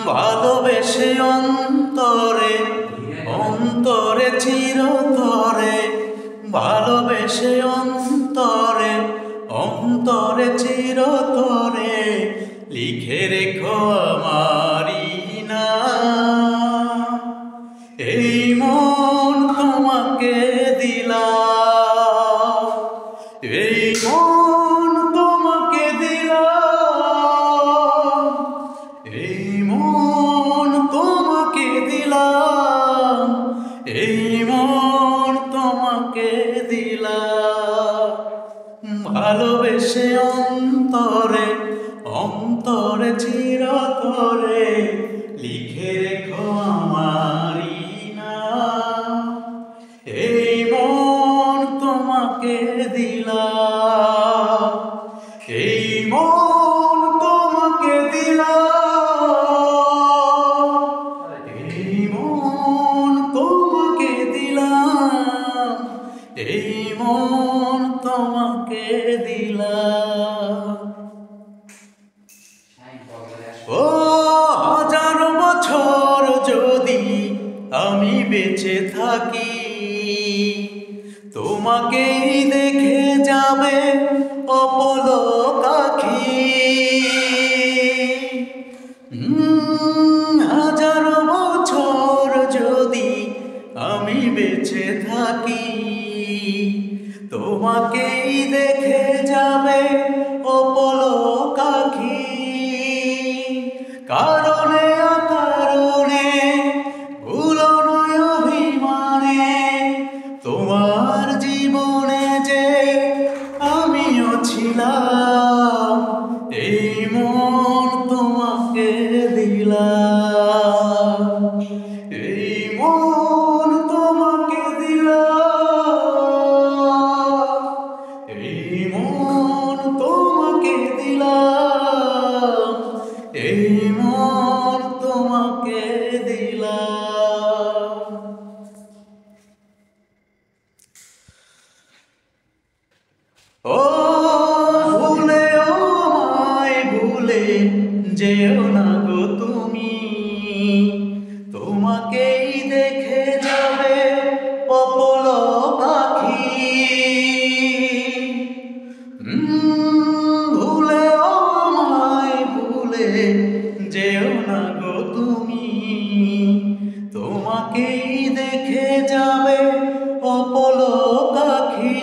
ভালোবেসে অন্তরে অন্তরে চিরতরে, ভালোবেসে অন্তরে অন্তরে চিরতরে, লিখে রেখো আমারি নাম। এই মন তোমাকে দিলাম, এই মন তোমাকে দিলাম, এই মন তোমাকে দিলাম, এই মন তোমাকে দিলাম। ভালোবেসে অন্তরে অন্তরে চিরতরে, লিখে রেখো আমারি নাম। এই মন তোমাকে দিলাম, এই মন তোমাকে দিলাম, এই মন তোমাকে দিলাম, এই মন তোমাকে দিলাম। ও হাজার বছর যদি আমি বেঁচে থাকি, তোমাকেই দেখে যাবে অপলক আঁখি। হাজার বছর যদি আমি বেঁচে থাকি, তোমাকেই দেখে যাবে অপলক আঁখি। কারণে অকারণে, ভুলো নয় অভিমানে, তোমার জীবনে যে আমিও ছিলাম। এই মন তোমাকে দিলাম, এই মন তোমাকে দিলাম, এই মন তোমাকে দিলাম, এই মন তোমাকে দিলাম। ও ভুলে আমায় ভুলে যেও না গো তুমি, তোমাকেই দেখে যাবে অপলক আঁখি। ভুলে আমায় ভুলে যেও না গো তুমি, তোমাকেই দেখে যাবে অপলক আঁখি।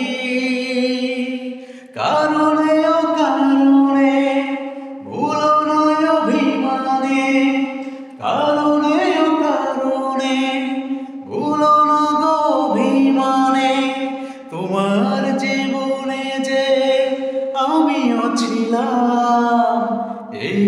কারণে অকারণে, ভুলো নয় অভিমানে, কারণে অকারণে, ভুলো না গো অভিমানে, তোমার জীবনে যে আমিও ছিলাম। এই